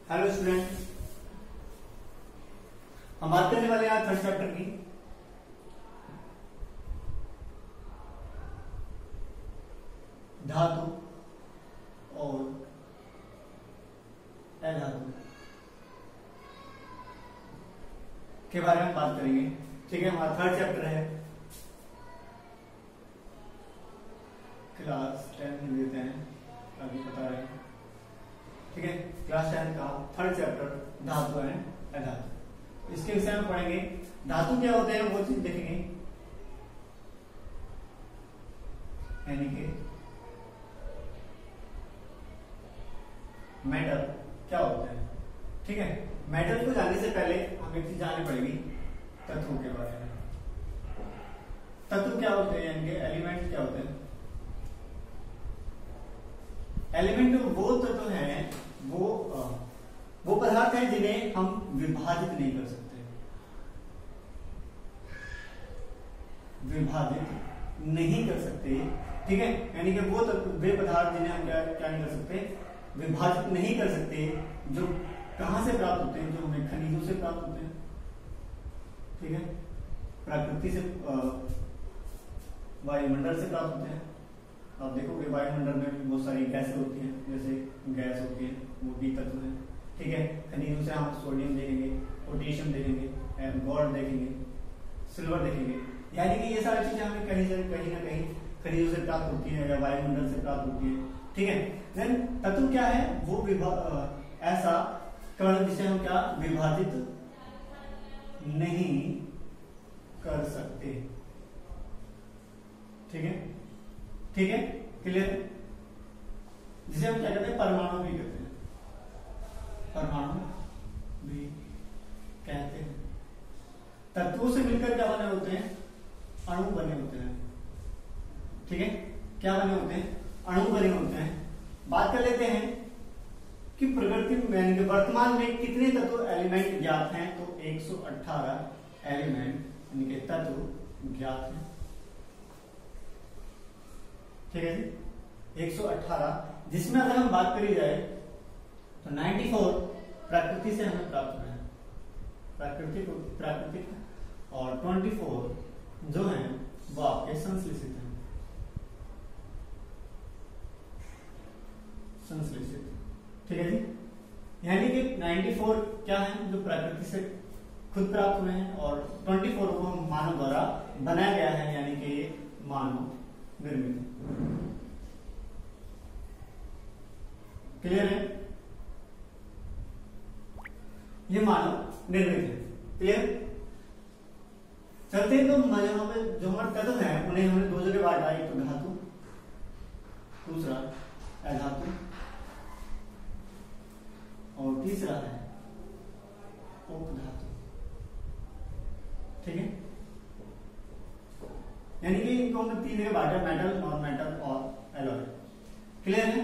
Hello student, हम बात करने वाले हैं थर्ड चैप्टर की। धातु और अधातु के बारे में बात करेंगे। ठीक है, हमारा थर्ड चैप्टर है, क्लास 10 में देते हैं, अभी बता रहे हैं। ठीक है, क्लास 10 का थर्ड चैप्टर धातु है अधातु। इसके विषय में पढ़ेंगे। धातु क्या होते हैं वो चीज देखेंगे, यानी कि मेटल क्या होते हैं। ठीक है, मेटल को जानने से पहले हमें एक चीज जाननी पड़ेगी, तत्वों के बारे में। तत्व क्या होते हैं, यानी कि एलिमेंट क्या होते हैं। एलिमेंट वो तत्व हैं, वो पदार्थ हैं जिन्हें हम विभाजित नहीं कर सकते। विभाजित नहीं कर सकते, ठीक है, यानी कि वो वे पदार्थ जिन्हें हम क्या नहीं कर सकते, विभाजित नहीं कर सकते, जो कहां से प्राप्त होते हैं, जो हमें खनिजों से प्राप्त होते हैं। ठीक है, प्रकृति से, वायुमंडल से प्राप्त होते हैं। आप देखोगे वायुमंडल में भी बहुत सारी गैसें होती हैं, जैसे गैस होती है, वो भी तत्व है। ठीक है, खनिजों से हम सोडियम देखेंगे, पोटेशियम देखेंगे, गोल्ड देखेंगे, सिल्वर देखेंगे, यानी कि ये सारी चीजें हमें कहीं ना कहीं खनिजों से प्राप्त होती है या वायुमंडल से प्राप्त होती है। ठीक है, देन तत्व क्या है, वो ऐसा कण जिसे हम क्या विभाजित नहीं कर सकते। ठीक है, ठीक है, क्लियर। जिसे हम क्या कहते हैं, परमाणु भी कहते हैं, परमाणु भी कहते हैं। तत्वों से मिलकर क्या बने होते हैं, अणु बने होते हैं। ठीक है, क्या बने होते हैं, अणु बने होते हैं। बात कर लेते हैं कि प्रकृति में वर्तमान में कितने तत्व एलिमेंट ज्ञात हैं, तो 118 एलिमेंट यानी कि तत्व ज्ञात हैं। ठीक है जी, 118, जिसमें अगर हम बात करी जाए तो 94 प्रकृति से हमें प्राप्त हुए हैं, प्राकृतिक, और 24 जो हैं वो आपके संश्लेषित हैं, संश्लेषित। ठीक है जी, यानी कि 94 क्या है, जो प्रकृति से खुद प्राप्त हुए हैं, और 24 को मानव द्वारा बनाया गया है, यानी कि ये मानव निर्मित है। क्लियर है, ये मानव निर्मित है। क्लियर, चलते हैं तो यहाँ पे जो हमारे तत्व हैं उन्हें हमने दो जगह बांटा, एक तो धातु, दूसरा अधातु, और तीसरा है उपधातु। ठीक है, यानी कि इनको हमने तीन जगह बांटा, मेटल, नॉन मेटल और एलॉय। क्लियर है,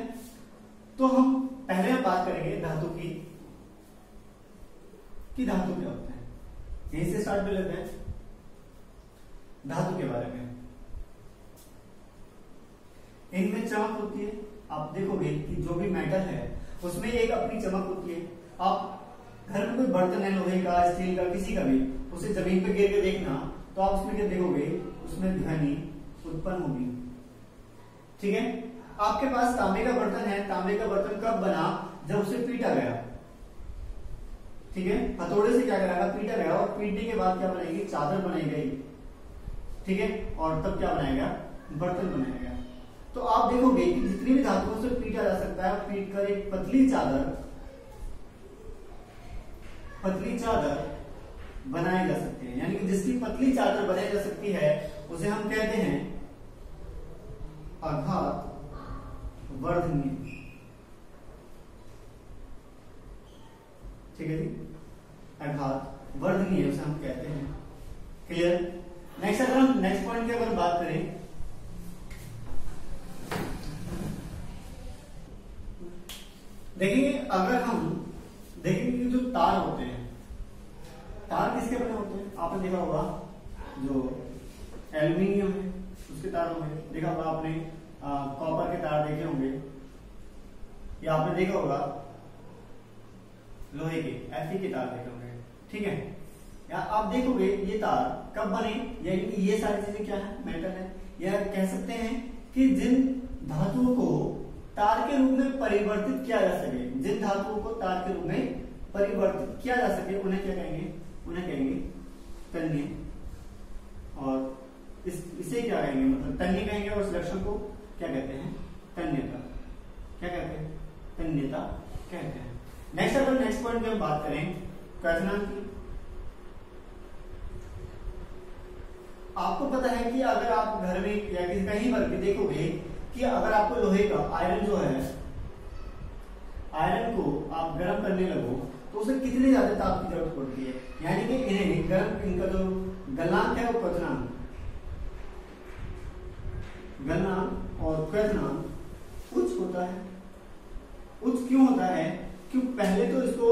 तो हम पहले बात करेंगे धातु की, कि धातु क्या होते हैं। यहीं से स्टार्ट कर लेते हैं धातु के बारे में। इनमें चमक होती है, आप देखोगे कि जो भी मेटल है उसमें एक अपनी चमक होती है। आप घर में कोई बर्तन है, लोहे का, स्टील का, किसी का भी, उसे जमीन पे गिर के देखना तो आप उसमें क्या देखोगे, उसमें ध्वनि उत्पन्न होगी। ठीक है, आपके पास तांबे का बर्तन है, तांबे का बर्तन कब बना, जब उसे पीटा गया। ठीक है, हथौड़े से क्या कराया, पीटा गया, और पीटने के बाद क्या बनाएगी, चादर बनाई गई। ठीक है, और तब क्या बनाया गया, बर्तन बनाया गया। तो आप देखोगे कि जितनी भी धातुओं से पीटा जा सकता है, पीट कर एक पतली चादर बनाई जा सकती है, यानी कि जिसकी पतली चादर बनाई जा सकती है उसे हम कहते हैं आघात वर्धनीय। ठीक है जी, आघात वर्धनीय उसे हम कहते हैं। क्लियर। नेक्स्ट, अगर हम नेक्स्ट पॉइंट की अगर बात करें, देखेंगे, अगर हम देखेंगे जो तार होते हैं, तार किसके बने होते हैं, आपने देखा होगा जो एल्यूमिनियम है उसके तार होंगे, देखा होगा आपने कॉपर के तार देखे होंगे, या आपने देखा होगा लोहे के Fe के तार देखे होंगे, ठीक है। या आप देखोगे ये तार कब बने, यानी ये सारी चीजें क्या है, मेटल है। या कह सकते हैं कि जिन धातुओं को तार के रूप में परिवर्तित किया जा सके, जिन धातुओं को तार के रूप में परिवर्तित किया जा सके उन्हें क्या कहेंगे, उन्हें कहेंगे तन्य। और इसे क्या कहेंगे, मतलब तन्य कहेंगे, और इस लक्षण को क्या कहते हैं, तन्यता। क्या कहते हैं, तन्यता कहते हैं। नेक्स्ट अगर नेक्स्ट पॉइंट की हम बात करें क्वेश्चन की, आपको पता है कि अगर आप घर में या कहीं पर भी देखोगे कि अगर आपको लोहे का आयरन जो है, आयरन को आप गर्म करने लगो तो उसे कितनी ज्यादा ताप की जरूरत पड़ती है, यानी कि इन्हें गर्म, इनका जो गलनांक है वो क्वथनांक, गलनांक और क्वथनांक उच्च होता है। उच्च क्यों होता है, क्योंकि पहले तो इसको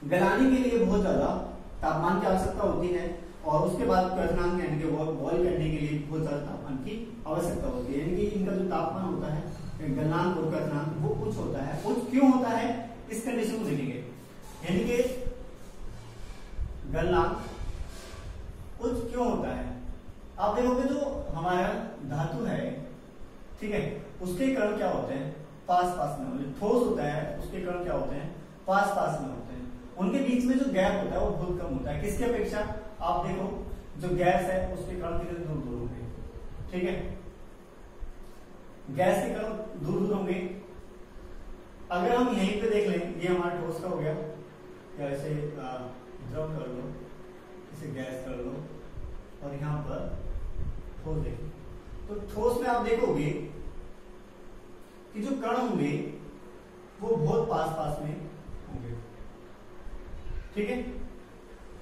गलाने के लिए बहुत ज्यादा तापमान की आवश्यकता होती है, और उसके बाद क्वथनांक यानी कि बॉयल करने के लिए बहुत ज्यादा तापमान की आवश्यकता होती है, यानी कि इनका जो तापमान होता है गलनांक और क्वथनांक वो उच्च होता है। उच्च क्यों होता है, इस कंडीशन को देखेंगे, यानी कि गलनांक उच्च क्यों होता है। आप देखोगे जो हमारा धातु है, ठीक है, उसके कण क्या होते हैं, पास पास में होते हैं। ठोस होता है, उसके कण क्या होते हैं, पास पास में होते हैं। उनके बीच में जो गैप होता है वो बहुत कम होता है, किसकी अपेक्षा। आप देखो जो गैस है उसके कण कितने दूर दूर होंगे, ठीक है, गैस के कण दूर दूर होंगे। अगर हम यहीं पे देख लें, ये हमारा ठोस का हो गया, या इसे द्रव कर लो, इसे गैस कर लो, और यहां पर ठोस देखो, तो ठोस में आप देखोगे कि जो कण होंगे वो बहुत पास पास में होंगे, ठीक है।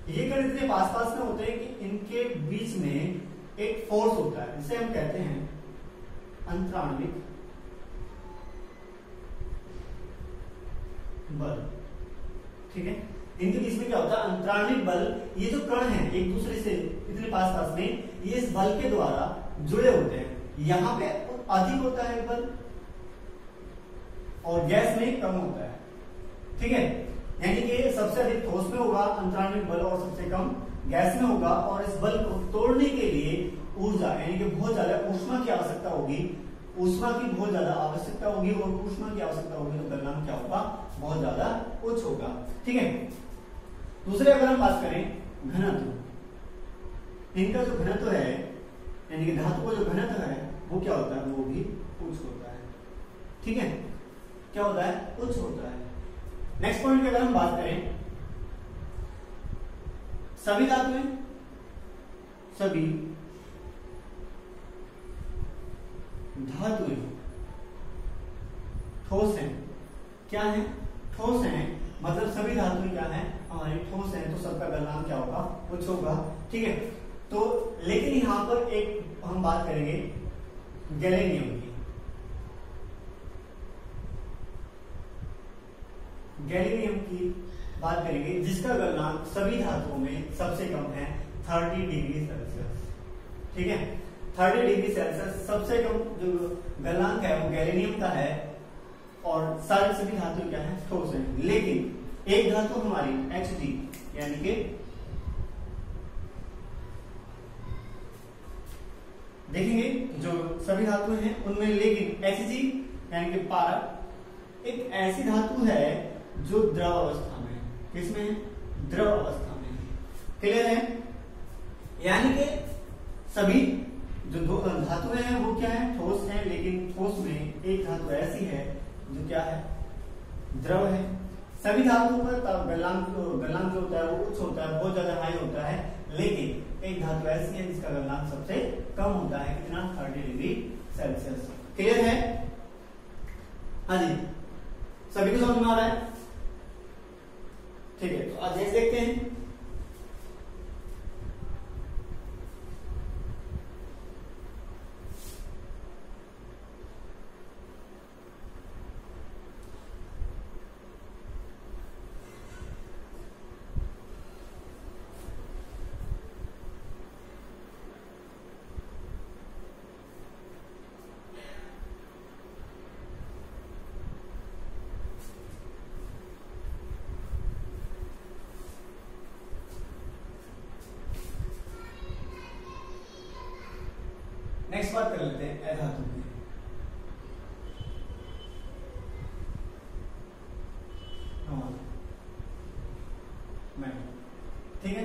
ये कण इतने पास पास में होते हैं कि इनके बीच में एक फोर्स होता है, जिसे हम कहते हैं अंतराण्विक बल, ठीक है। इनके बीच में क्या होता है, अंतराण्विक बल। ये जो कण हैं एक दूसरे से इतने पास पास में, ये इस बल के द्वारा जुड़े होते हैं। यहां पे अधिक होता है बल और गैस में कम होता है, ठीक है। यानी कि सबसे अधिक ठोस में होगा अंतराण्विक बल और सबसे कम गैस में होगा, और इस बल को तोड़ने के लिए ऊर्जा यानी कि बहुत ज्यादा ऊष्मा की आवश्यकता होगी, ऊष्मा की बहुत ज्यादा आवश्यकता होगी, और ऊष्मा की आवश्यकता होगी तो गलनांक क्या होगा, बहुत ज्यादा उच्च होगा, ठीक है। दूसरे अगर हम बात करें घनत्व, इनका जो घनत्व है यानी कि धातु का जो घनत्व है वो क्या होता है, वो भी उच्च होता है, ठीक है। क्या होता है, उच्च होता है। नेक्स्ट पॉइंट की अगर हम बात करें, सभी धातुएं, सभी धातुएं ठोस हैं। क्या है, ठोस हैं, मतलब सभी धातुएं क्या है, हमारी ठोस हैं, तो सबका गलनांक क्या होगा, उच्च होगा, ठीक है। तो लेकिन यहां पर एक हम बात करेंगे गैलेनियम की। गैलेनियम की बात करेंगे, जिसका गलनांक सभी धातुओं में सबसे कम है 30 डिग्री सेल्सियस, ठीक है। 30 डिग्री सेल्सियस सबसे कम जो गलनांक है वो गैलेनियम का है, और सारी सभी धातु क्या है, ठोस है। लेकिन एक धातु हमारी Hg यानी कि देखेंगे जो सभी धातु हैं उनमें, लेकिन Hg यानी कि पारा एक ऐसी धातु है जो द्रव अवस्था में, किसमें है, द्रव अवस्था में, क्लियर है। यानी कि सभी जो धातुएं हैं वो क्या है, ठोस है, लेकिन ठोस में एक धातु ऐसी है जो क्या है, द्रव है। सभी धातुओं पर गलनांक जो होता है वो उच्च होता है, बहुत ज्यादा हाई होता है, लेकिन एक धातु ऐसी है जिसका गलनांक सबसे कम होता है, कितना, 30 डिग्री सेल्सियस, क्लियर है। हाँ जी, सभी को समझ में आ रहा है, ठीक है। तो आज देखते हैं, नेक्स्ट बात कर लेते हैं अधातु की। ठीक है,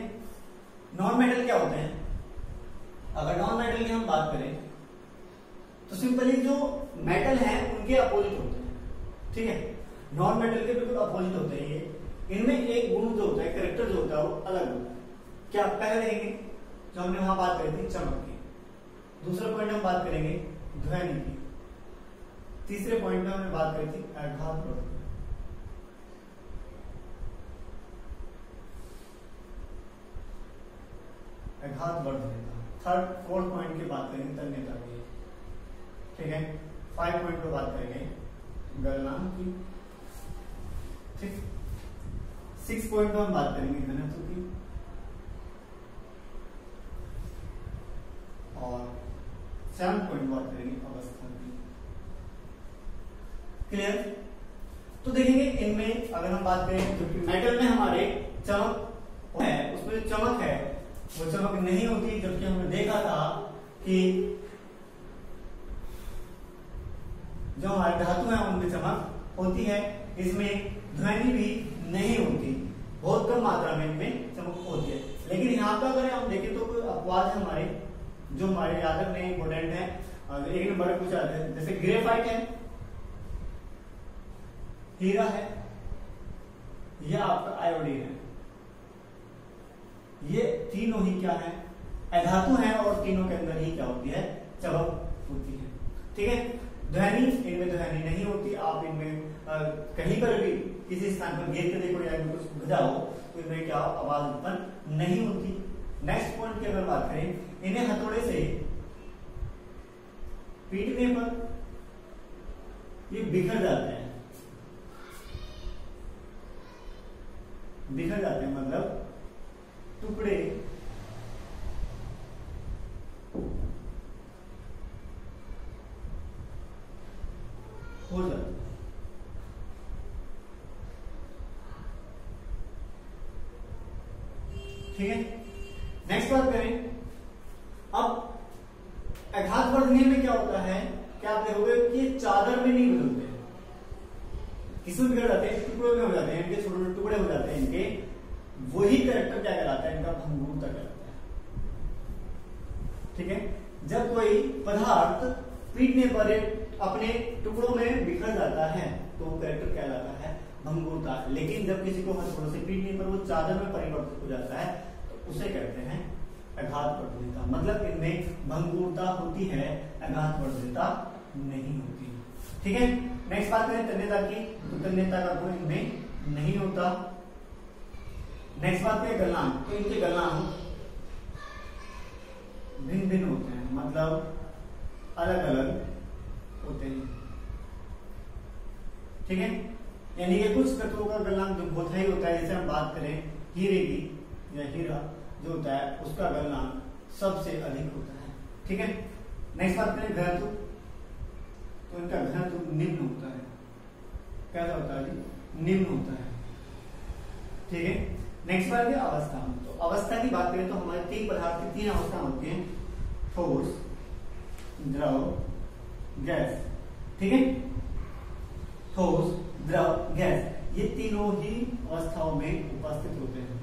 नॉन मेटल क्या होते हैं? अगर नॉन मेटल की हम बात करें तो सिंपली जो मेटल हैं उनके अपोजिट होते हैं। ठीक है, नॉन मेटल के बिल्कुल अपोजिट होते हैं ये। इनमें एक गुण जो होता है, कैरेक्टर जो होता है वो अलग होता है। क्या पहले देखेंगे जो हमने वहां बात करी थी चमक की, दूसरा पॉइंट हम बात करेंगे ध्वनि की, तीसरे पॉइंट में हमने बात करी थी आघात पर, आघात वर्धनीयता, थर्ड फोर्थ पॉइंट की बात करेंगे तन्यता की। ठीक है, 5 पॉइंट पे बात करेंगे गलनांक की। ठीक, 6 पॉइंट पे हम बात करेंगे घनत्व की, और 7 पॉइंट बात करेंगे अवस्था की। क्लियर? तो देखेंगे इनमें अगर हम बात करें जो मेटल में हमारे चमक है, उसमें जो चमक है वो चमक नहीं होती, जबकि हमने देखा था कि जो हमारे धातु हैं उनमें चमक होती है। इसमें ध्वनि भी नहीं होती, बहुत कम मात्रा में इनमें चमक होती है। लेकिन यहाँ पर अगर हम देखें तो कोई अपवाद है हमारे, जो हमारे याद रखने इंपोर्टेंट है। एक नंबर पूछा जाता है, जैसे ग्रेफाइट है, हीरा है, यह आपका आयोडीन है। ये तीनों ही क्या है? अधातु हैं, और तीनों के अंदर ही क्या होती है? चमक होती है। ठीक है, ध्वनि इनमें ध्वनि नहीं होती। आप इनमें कहीं पर भी किसी स्थान पर गिर के देखो या इनमें कुछ बजाओ तो इनमें क्या आवाज उत्पन्न नहीं होती। नेक्स्ट पॉइंट की अगर बात करें, इन्हें हथौड़े से पीटने पर ये बिखर जाते हैं। बिखर जाते हैं मतलब टुकड़े हो जाते हैं। ठीक है, नेक्स्ट बात करें। अब आघात वर्धनीय में क्या होता है, क्या आप देखोगे कि चादर में नहीं बदलते, किसमें बिगड़ जाते हैं? टुकड़ों में हो जाते हैं, इनके छोटे छोटे टुकड़े हो जाते हैं इनके। वही कैरेक्टर क्या कहलाता है? इनका भंगुरता कहलाता है। ठीक है, जब कोई पदार्थ पीटने पर अपने टुकड़ों में बिखर जाता है तो वो कैरेक्टर कहलाता है भंगुरता। लेकिन जब किसी को हथौड़े से पीटने पर वो चादर में परिवर्तित हो जाता है तो उसे कहते हैं आघात वर्धनीयता। मतलब इनमें भंगुरता होती है, आघात वर्धनीयता नहीं होती। ठीक है, नेक्स्ट बात करें तन्यता की, तो तन्यता का गुण इनमें नहीं होता। नेक्स्ट बात करें गलनांक, तो इनके गलनांक भिन्न भिन्न होते हैं, मतलब अलग अलग होते हैं। ठीक है, यानी कि कुछ तत्वों का गलनांक जो बहुत ही होता है, जैसे हम बात करें हीरे की या हीरा जो होता है उसका गलनांक सबसे अधिक होता है। ठीक है, नेक्स्ट बात करें घनत्व, तो इनका घनत्व निम्न होता है। कैसा होता है जी? निम्न होता है। ठीक है, नेक्स्ट बात है अवस्था। तो अवस्था की बात करें तो हमारे तीन पदार्थ की तीन अवस्था होती हैं, ठोस, द्रव, गैस। ठीक है, ठोस, द्रव, गैस, ये तीनों ही अवस्थाओं में उपस्थित होते हैं।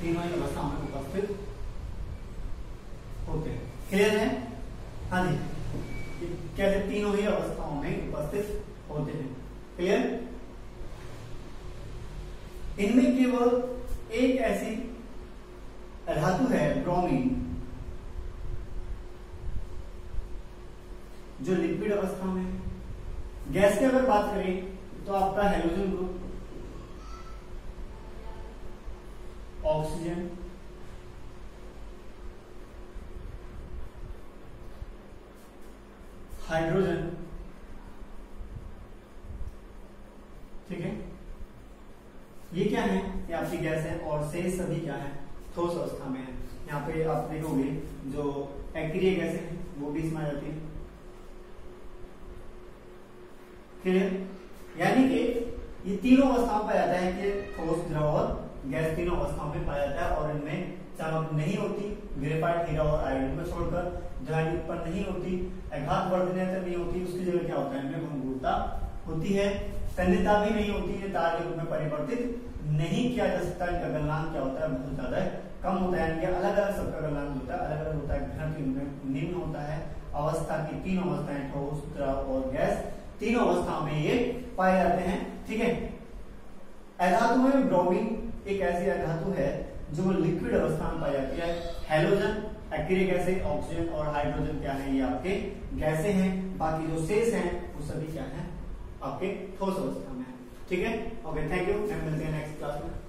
तीनों ही अवस्थाओं में उपस्थित होते हैं। क्लियर है? हाँ जी, कैसे तीनों ही अवस्थाओं में उपस्थित होते हैं। क्लियर? इनमें केवल एक ऐसी धातु है ब्रोमीन, जो लिक्विड अवस्था में है। गैस की अगर बात करें तो आपका हाइड्रोजन ग्रुप, ऑक्सीजन, हाइड्रोजन। ठीक है, ये क्या है? ये आपकी गैस है, और शेष सभी क्या है? ठोस अवस्था में है। यहाँ पे आप देखोगे जो एक्टिव गैसें हैं वो भी इसमें आ जाती है। क्लियर? यानी कि ये तीनों अवस्थाओं में पाया जाता है कि ठोस, द्रव और गैस तीनों अवस्थाओं में पाया जाता है, और इनमें चमक नहीं होती, ग्रेफाइट, हीरा और आयोडीन को छोड़कर। ध्वनि उत्पन्न नहीं होती, आघात वर्धनीयता नहीं होती, उसकी जगह क्या होता है, इनमें भंगुरता होती है। तन्यता भी नहीं होती है, तार के रूप में परिवर्तित नहीं किया जा सकता। इनका गलनांक क्या होता है, बहुत ज्यादा कम होता है। इनके अलग अलग सबका गलनांक होता है, अलग अलग होता है। घनत्व इनमें निम्न होता है। अवस्था की तीन अवस्थाएं, ठोस, द्रव और गैस, तीनों अवस्थाओं में ये पाए जाते हैं। ठीक है। अधातु में ब्रोमीन एक ऐसी अधातु है जो लिक्विड अवस्था में पाई जाती है। हैलोजन, एक्रिलिक एसिड, ऑक्सीजन और हाइड्रोजन क्या है, ये आपके गैसें हैं। बाकी जो शेष हैं वो सभी क्या है, आपके ठोस अवस्था में है। ठीक है। Okay, thank you. मैं मिलते हैं नेक्स्ट क्लास में।